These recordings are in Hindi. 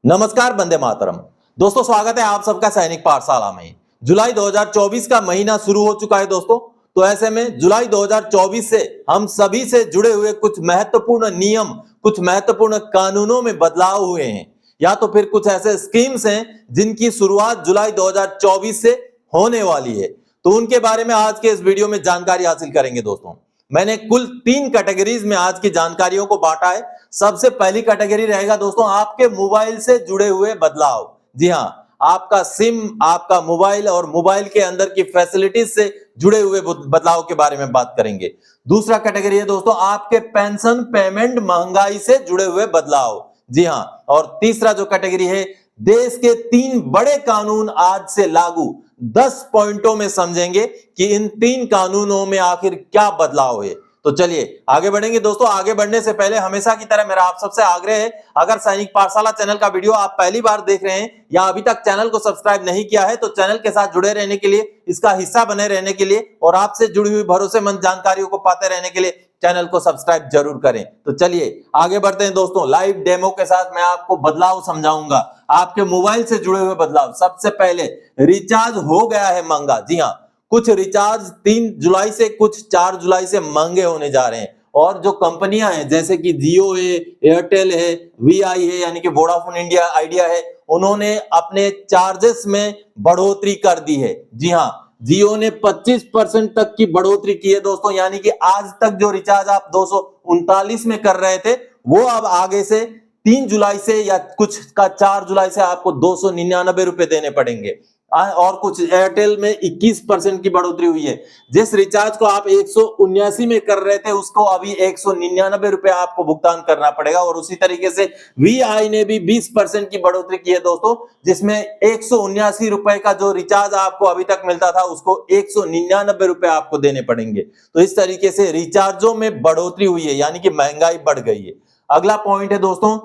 नमस्कार, वंदे मातरम। दोस्तों, स्वागत है आप सबका सैनिक पाठशाला में। जुलाई 2024 का महीना शुरू हो चुका है दोस्तों। तो ऐसे में जुलाई 2024 से हम सभी से जुड़े हुए कुछ महत्वपूर्ण नियम, कुछ महत्वपूर्ण कानूनों में बदलाव हुए हैं, या तो फिर कुछ ऐसे स्कीम्स हैं जिनकी शुरुआत जुलाई 2024 से होने वाली है। तो उनके बारे में आज के इस वीडियो में जानकारी हासिल करेंगे दोस्तों। मैंने कुल 3 कैटेगरीज में आज की जानकारियों को बांटा है। सबसे पहली कैटेगरी रहेगा दोस्तों आपके मोबाइल से जुड़े हुए बदलाव। जी हां, आपका सिम, आपका मोबाइल और मोबाइल के अंदर की फैसिलिटीज से जुड़े हुए बदलाव के बारे में बात करेंगे। दूसरा कैटेगरी है दोस्तों आपके पेंशन पेमेंट महंगाई से जुड़े हुए बदलाव। जी हां, और तीसरा जो कैटेगरी है देश के 3 बड़े कानून आज से लागू। 10 पॉइंटों में समझेंगे कि इन 3 कानूनों में आखिर क्या बदलाव है। तो चलिए आगे बढ़ेंगे दोस्तों। आगे बढ़ने से पहले हमेशा की तरह मेरा आप सबसे आग्रह है, अगर सैनिक पाठशाला चैनल का वीडियो आप पहली बार देख रहे हैं या अभी तक चैनल को सब्सक्राइब नहीं किया है, तो चैनल के साथ जुड़े रहने के लिए, इसका हिस्सा बने रहने के लिए और आपसे जुड़ी हुई भरोसेमंद जानकारियों को पाते रहने के लिए चैनल को सब्सक्राइब जरूर करें। तो चलिए आगे बढ़ते हैं दोस्तों। लाइव डेमो के साथ मैं आपको बदलाव समझाऊंगा, आपके मोबाइल से जुड़े हुए बदलाव। सबसे पहले रिचार्ज हो गया है महंगा। जी हां, कुछ रिचार्ज 3 जुलाई से, कुछ 4 जुलाई से महंगे होने जा रहे हैं। और जो कंपनियां हैं जैसे कि जियो है, एयरटेल है, वीआई है यानी कि वोडाफोन इंडिया, आइडिया है, उन्होंने अपने चार्जेस में बढ़ोतरी कर दी है। जी हां, जियो ने 25% तक की बढ़ोतरी की है दोस्तों, यानी कि आज तक जो रिचार्ज आप 239 में कर रहे थे, वो अब आगे से 3 जुलाई से या कुछ का 4 जुलाई से आपको 299 रुपए देने पड़ेंगे। और कुछ एयरटेल में 21% की बढ़ोतरी हुई है। जिस रिचार्ज को आप 179 में कर रहे थे, उसको अभी 199 रुपए आपको भुगतान करना पड़ेगा। और उसी तरीके से वीआई ने भी 20% की बढ़ोतरी की है दोस्तों, जिसमें 179 रुपए का जो रिचार्ज आपको अभी तक मिलता था, उसको 199 रुपए आपको देने पड़ेंगे। तो इस तरीके से रिचार्जों में बढ़ोतरी हुई है, यानी कि महंगाई बढ़ गई है। अगला पॉइंट है दोस्तों,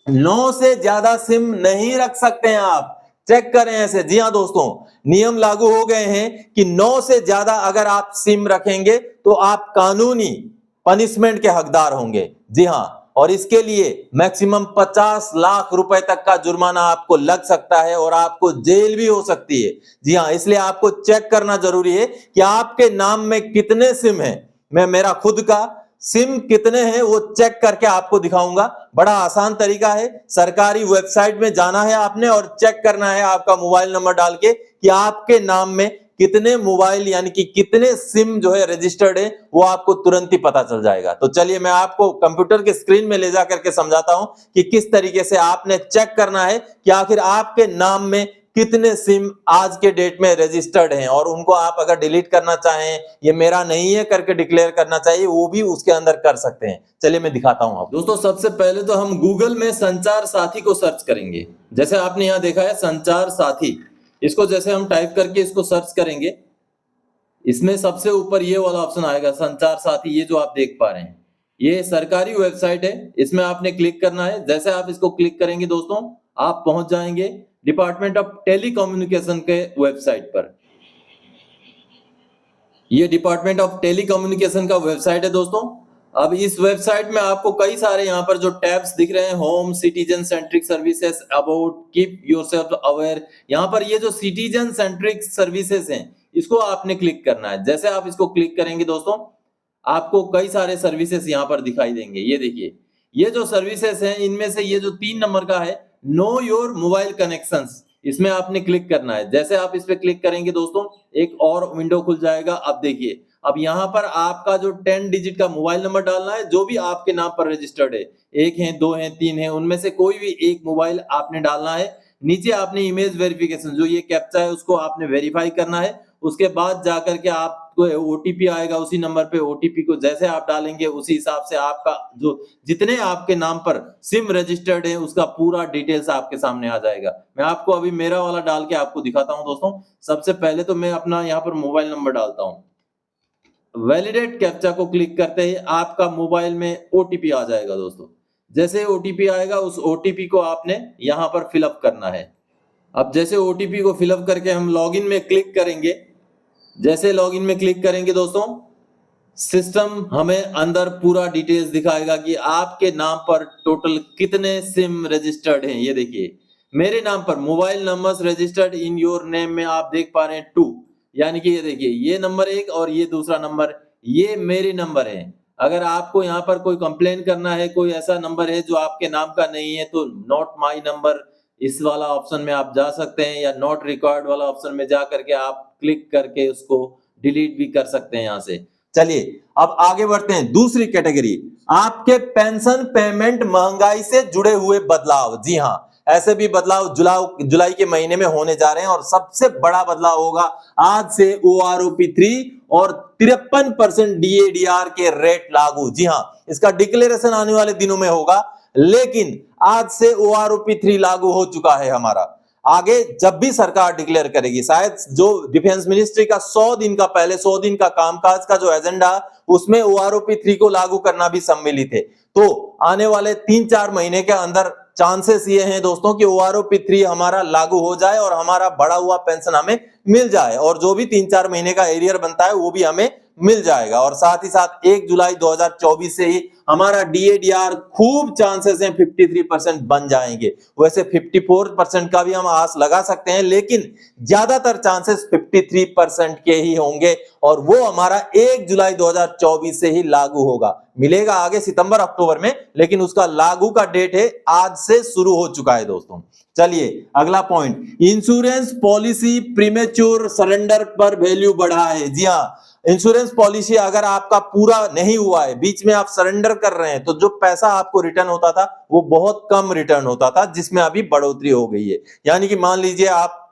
9 से ज्यादा सिम नहीं रख सकते हैं आप। चेक करें ऐसे। जी हां दोस्तों, नियम लागू हो गए हैं कि 9 से ज्यादा अगर आप सिम रखेंगे तो आप कानूनी पनिशमेंट के हकदार होंगे। जी हां, और इसके लिए मैक्सिमम 50 लाख रुपए तक का जुर्माना आपको लग सकता है और आपको जेल भी हो सकती है। जी हां, इसलिए आपको चेक करना जरूरी है कि आपके नाम में कितने सिम हैं। मैं मेरा खुद का सिम कितने हैं वो चेक करके आपको दिखाऊंगा। बड़ा आसान तरीका है, सरकारी वेबसाइट में जाना है आपने और चेक करना है आपका मोबाइल नंबर डाल के कि आपके नाम में कितने मोबाइल यानी कि कितने सिम जो है रजिस्टर्ड है, वो आपको तुरंत ही पता चल जाएगा। तो चलिए मैं आपको कंप्यूटर के स्क्रीन में ले जाकर के समझाता हूं कि किस तरीके से आपने चेक करना है कि आखिर आपके नाम में कितने सिम आज के डेट में रजिस्टर्ड हैं, और उनको आप अगर डिलीट करना चाहें, ये मेरा नहीं है करके डिक्लेयर करना चाहिए, वो भी उसके अंदर कर सकते हैं। चलिए मैं दिखाता हूं आपको। दोस्तों, सबसे पहले तो हम गूगल में संचार साथी को सर्च करेंगे। जैसे आपने यहां देखा है संचार साथी, इसको जैसे हम टाइप करके इसको सर्च करेंगे, इसमें सबसे ऊपर ये वाला ऑप्शन आएगा संचार साथी। ये जो आप देख पा रहे हैं, ये सरकारी वेबसाइट है, इसमें आपने क्लिक करना है। जैसे आप इसको क्लिक करेंगे दोस्तों, आप पहुंच जाएंगे डिपार्टमेंट ऑफ टेलीकम्युनिकेशन के वेबसाइट पर। ये डिपार्टमेंट ऑफ टेलीकम्युनिकेशन का वेबसाइट है दोस्तों। अब इस वेबसाइट में आपको कई सारे यहाँ पर जो टैब्स दिख रहे हैं, home, citizen centric services, about, keep yourself aware, यहाँ पर ये जो सिटीजन सेंट्रिक सर्विसेज हैं, इसको आपने क्लिक करना है। जैसे आप इसको क्लिक करेंगे दोस्तों, आपको कई सारे सर्विसेज यहाँ पर दिखाई देंगे। ये देखिए, ये जो सर्विसेज हैं, इनमें से ये जो 3 नंबर का है, नो योर मोबाइल कनेक्शंस, इसमें आपने क्लिक करना है। जैसे आप इस पे क्लिक करेंगे दोस्तों, एक और विंडो खुल जाएगा। अब देखिए, अब यहाँ पर आपका जो 10 डिजिट का मोबाइल नंबर डालना है, जो भी आपके नाम पर रजिस्टर्ड है, 1 है, 2 है, 3 है, उनमें से कोई भी एक मोबाइल आपने डालना है। नीचे आपने इमेज वेरिफिकेशन, जो ये कैप्चा है, उसको आपने वेरीफाई करना है। उसके बाद जाकर के आपको ओटीपी आएगा, उसी नंबर पे ओटीपी को जैसे आप डालेंगे, उसी हिसाब से आपका जो जितने आपके नाम पर सिम रजिस्टर्ड है, उसका पूरा डिटेल्स आपके सामने आ जाएगा। मैं आपको अभी मेरा वाला डाल के आपको दिखाता हूं दोस्तों। सबसे पहले तो मैं अपना यहाँ पर मोबाइल नंबर डालता हूं। वैलिडेट कैप्चा को क्लिक करते ही आपका मोबाइल में ओटीपी आ जाएगा दोस्तों। जैसे ओटीपी आएगा, उस ओटीपी को आपने यहाँ पर फिलअप करना है। अब जैसे ओटीपी को फिलअप करके हम लॉगिन में क्लिक करेंगे, जैसे लॉगिन में क्लिक करेंगे दोस्तों, सिस्टम हमें अंदर पूरा डिटेल्स दिखाएगा कि आपके नाम पर टोटल कितने सिम रजिस्टर्ड हैं। ये देखिए मेरे नाम पर mobile numbers registered in your name में आप देख पा रहे हैं 2, यानी कि ये देखिए ये नंबर 1 और ये दूसरा नंबर, ये मेरे नंबर है। अगर आपको यहाँ पर कोई कंप्लेन करना है, कोई ऐसा नंबर है जो आपके नाम का नहीं है, तो नॉट माई नंबर इस वाला ऑप्शन में आप जा सकते हैं, या नॉट रिक्वायर्ड वाला ऑप्शन में जा करके आप क्लिक करके उसको डिलीट भी कर सकते हैं यहाँ से। चलिए अब आगे बढ़ते हैं। दूसरी कैटेगरी, आपके पेंशन पेमेंट महंगाई से जुड़े हुए बदलाव। जी हाँ, ऐसे भी बदलाव जुलाई के महीने में होने जा रहे हैं और सबसे बड़ा बदलाव होगा आज से OROP3 और 53% DADR के रेट लागू। जी हाँ, इसका डिक्लेरेशन आने वाले दिनों में होगा, लेकिन आज से OROP3 लागू हो चुका है हमारा। आगे जब भी सरकार डिक्लेयर करेगी, शायद जो डिफेंस मिनिस्ट्री का 100 दिन का पहले 100 दिन का कामकाज का जो एजेंडा, उसमें OROP3 को लागू करना भी सम्मिलित है। तो आने वाले 3-4 महीने के अंदर चांसेस ये हैं दोस्तों कि OROP3 हमारा लागू हो जाए और हमारा बढ़ा हुआ पेंशन हमें मिल जाए, और जो भी 3-4 महीने का एरियर बनता है वो भी हमें मिल जाएगा। और साथ ही साथ 1 जुलाई 2024 से ही हमारा DADR खूब चांसेस हैं 53% बन जाएंगे। वैसे 54% का भी हम आस लगा सकते हैं, लेकिन ज्यादातर चांसेस 53% के ही होंगे और वो हमारा 1 जुलाई 2024 से ही लागू होगा। मिलेगा आगे सितंबर अक्टूबर में, लेकिन उसका लागू का डेट है आज से शुरू हो चुका है दोस्तों। चलिए अगला point, insurance policy premature surrender पर वैल्यू बढ़ा है। जी हाँ, इंश्योरेंस पॉलिसी अगर आपका पूरा नहीं हुआ है, बीच में आप सरेंडर कर रहे हैं, तो जो पैसा आपको रिटर्न होता था वो बहुत कम रिटर्न होता था, जिसमें अभी बढ़ोतरी हो गई है। यानी कि मान लीजिए आप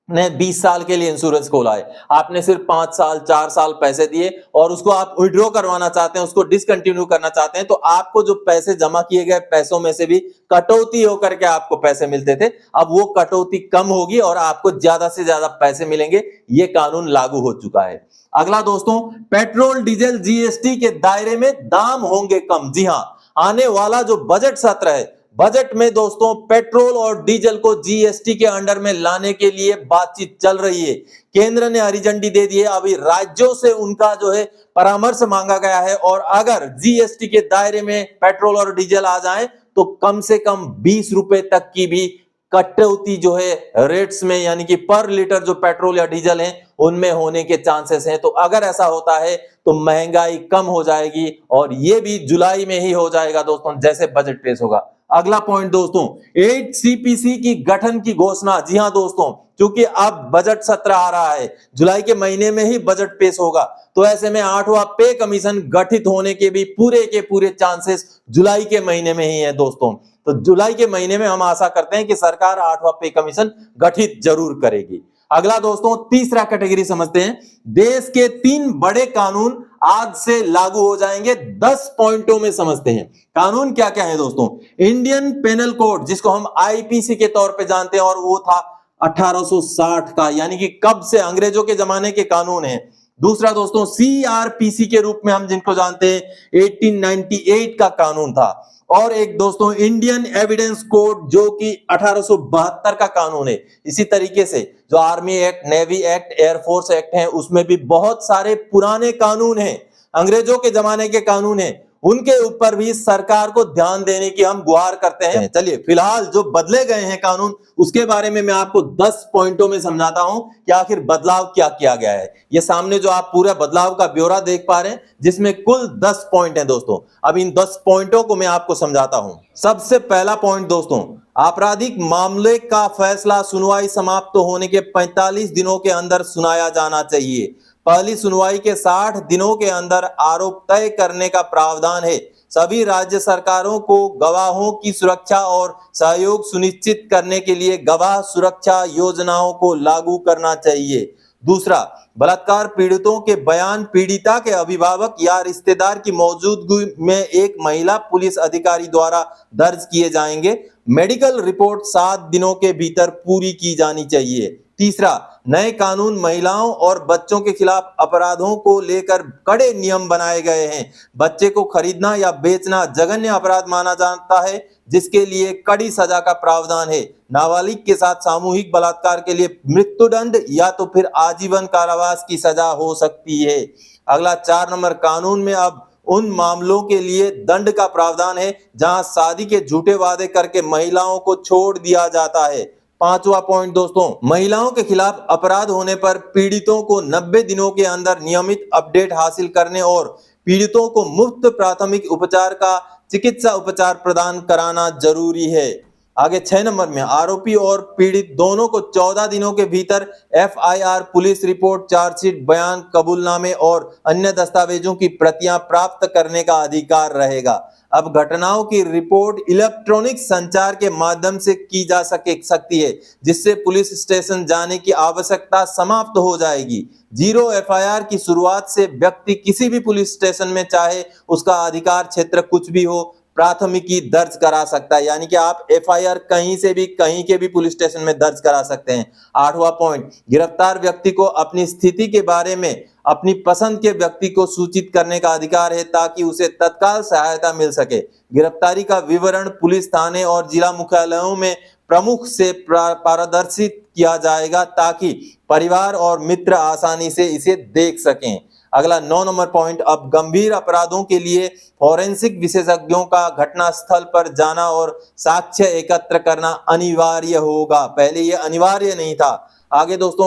ने 20 साल के लिए इंश्योरेंस खोला है, आपने सिर्फ 5 साल 4 साल पैसे दिए और उसको आप विड्रॉ करवाना चाहते हैं, उसको डिसकंटिन्यू करना चाहते हैं, तो आपको जो पैसे जमा किए गए पैसों में से भी कटौती होकर के आपको पैसे मिलते थे, अब वो कटौती कम होगी और आपको ज्यादा से ज्यादा पैसे मिलेंगे। ये कानून लागू हो चुका है। अगला दोस्तों, पेट्रोल डीजल GST के दायरे में दाम होंगे कम। जी हां, आने वाला जो बजट सत्र है, बजट में दोस्तों पेट्रोल और डीजल को GST के अंडर में लाने के लिए बातचीत चल रही है। केंद्र ने हरी झंडी दे दी है, अभी राज्यों से उनका जो है परामर्श मांगा गया है, और अगर GST के दायरे में पेट्रोल और डीजल आ जाए तो कम से कम 20 रुपए तक की भी कटौती जो है रेट्स में, यानी कि पर लीटर जो पेट्रोल या डीजल है उनमें होने के चांसेस हैं। तो अगर ऐसा होता है तो महंगाई कम हो जाएगी, और ये भी जुलाई में ही हो जाएगा दोस्तों, जैसे बजट पेश होगा। अगला पॉइंट दोस्तों, 8 CPC की गठन की घोषणा। जी हां दोस्तों, क्योंकि अब बजट सत्र आ रहा है, जुलाई के महीने में ही बजट पेश होगा, तो ऐसे में 8वां पे कमीशन गठित होने के भी पूरे के पूरे चांसेस जुलाई के महीने में ही है दोस्तों। तो जुलाई के महीने में हम आशा करते हैं कि सरकार 8वां पे कमीशन गठित जरूर करेगी। अगला दोस्तों, तीसरा कैटेगरी समझते हैं। देश के 3 बड़े कानून आज से लागू हो जाएंगे, 10 पॉइंटों में समझते हैं। कानून क्या क्या है दोस्तों? इंडियन पेनल कोड, जिसको हम IPC के तौर पे जानते हैं, और वो था 1860 का, यानी कि कब से, अंग्रेजों के जमाने के कानून है। दूसरा दोस्तों, CRPC के रूप में हम जिनको जानते हैं 1898 का कानून था। और एक दोस्तों इंडियन एविडेंस कोड, जो कि 1872 का कानून है। इसी तरीके से जो army act, navy act, air force act है, उसमें भी बहुत सारे पुराने कानून हैं, अंग्रेजों के जमाने के कानून हैं, उनके ऊपर भी सरकार को ध्यान देने की हम गुहार करते हैं। चलिए फिलहाल जो बदले गए हैं कानून, उसके बारे में मैं आपको 10 पॉइंटों में समझाता हूं कि आखिर बदलाव क्या किया गया है। ये सामने जो आप पूरा बदलाव का ब्यौरा देख पा रहे हैं, जिसमें कुल 10 पॉइंट हैं दोस्तों। अब इन 10 पॉइंटों को मैं आपको समझाता हूं। सबसे पहला पॉइंट दोस्तों, आपराधिक मामले का फैसला सुनवाई समाप्त होने के 45 दिनों के अंदर सुनाया जाना चाहिए। पहली सुनवाई के 60 दिनों के अंदर आरोप तय करने का प्रावधान है। सभी राज्य सरकारों को गवाहों की सुरक्षा और सहयोग सुनिश्चित करने के लिए गवाह सुरक्षा योजनाओं को लागू करना चाहिए। दूसरा, बलात्कार पीड़ितों के बयान पीड़िता के अभिभावक या रिश्तेदार की मौजूदगी में एक महिला पुलिस अधिकारी द्वारा दर्ज किए जाएंगे। मेडिकल रिपोर्ट 7 दिनों के भीतर पूरी की जानी चाहिए। तीसरा, नए कानून महिलाओं और बच्चों के खिलाफ अपराधों को लेकर कड़े नियम बनाए गए हैं। बच्चे को खरीदना या बेचना जघन्य अपराध माना जाता है, जिसके लिए कड़ी सजा का प्रावधान है। नाबालिग के साथ सामूहिक बलात्कार के लिए मृत्युदंड या तो फिर आजीवन कारावास की सजा हो सकती है। अगला 4 नंबर, कानून में अब उन मामलों के लिए दंड का प्रावधान है जहां शादी के झूठे वादे करके महिलाओं को छोड़ दिया जाता है। 5वां पॉइंट दोस्तों, महिलाओं के खिलाफ अपराध होने पर पीड़ितों को 90 दिनों के अंदर नियमित अपडेट हासिल करने और पीड़ितों को मुफ्त प्राथमिक उपचार का चिकित्सा उपचार प्रदान कराना जरूरी है। आगे 6 नंबर में, आरोपी और पीड़ित दोनों को 14 दिनों के भीतर एफआईआर, पुलिस रिपोर्ट, चार्जशीट, बयान, कबूलनामे और अन्य दस्तावेजों की प्रतियां प्राप्त करने का अधिकार रहेगा। अब घटनाओं की रिपोर्ट इलेक्ट्रॉनिक संचार के माध्यम से की जा सकती है, जिससे पुलिस स्टेशन जाने की आवश्यकता समाप्त हो जाएगी। जीरो एफआईआर की शुरुआत से व्यक्ति किसी भी पुलिस स्टेशन में, चाहे उसका अधिकार क्षेत्र कुछ भी हो, प्राथमिकी दर्ज करा सकता है। यानी कि आप एफआईआर कहीं से भी, कहीं के भी पुलिस स्टेशन में दर्ज करा सकते हैं। 8वां पॉइंट, गिरफ्तार व्यक्ति को अपनी स्थिति के बारे में अपनी पसंद के व्यक्ति को सूचित करने का अधिकार है ताकि उसे तत्काल सहायता मिल सके। गिरफ्तारी का विवरण पुलिस थाने और जिला मुख्यालयों में प्रमुख से पारदर्शित किया जाएगा ताकि परिवार और मित्र आसानी से इसे देख सकें। अगला 9 नंबर पॉइंट, अब गंभीर अपराधों के लिए फॉरेंसिक विशेषज्ञों का घटना स्थल पर जाना और साक्ष्य एकत्र करना अनिवार्य होगा। पहले यह अनिवार्य नहीं था। आगे दोस्तों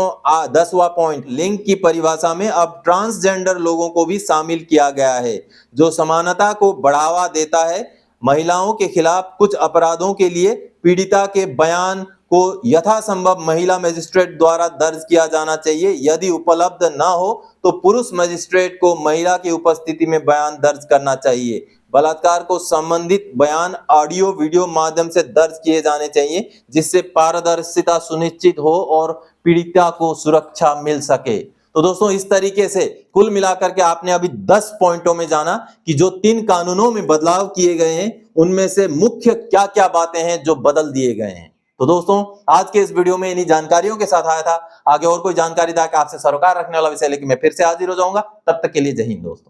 10वां पॉइंट, लिंग की परिभाषा में अब ट्रांसजेंडर लोगों को भी शामिल किया गया है, जो समानता को बढ़ावा देता है। महिलाओं के खिलाफ कुछ अपराधों के लिए पीड़िता के बयान को यथासंभव महिला मजिस्ट्रेट द्वारा दर्ज किया जाना चाहिए। यदि उपलब्ध न हो तो पुरुष मजिस्ट्रेट को महिला की उपस्थिति में बयान दर्ज करना चाहिए। बलात्कार को संबंधित बयान ऑडियो वीडियो माध्यम से दर्ज किए जाने चाहिए, जिससे पारदर्शिता सुनिश्चित हो और पीड़िता को सुरक्षा मिल सके। तो दोस्तों, इस तरीके से कुल मिलाकर के आपने अभी 10 पॉइंटों में जाना कि जो 3 कानूनों में बदलाव किए गए हैं, उनमें से मुख्य क्या क्या बातें हैं जो बदल दिए गए हैं। तो दोस्तों, आज के इस वीडियो में इन्हीं जानकारियों के साथ आया था। आगे और कोई जानकारी था कि आपसे सरोकार रखने वाला विषय लेकर मैं फिर से हाजिर हो जाऊंगा। तब तक के लिए जय हिंद दोस्तों।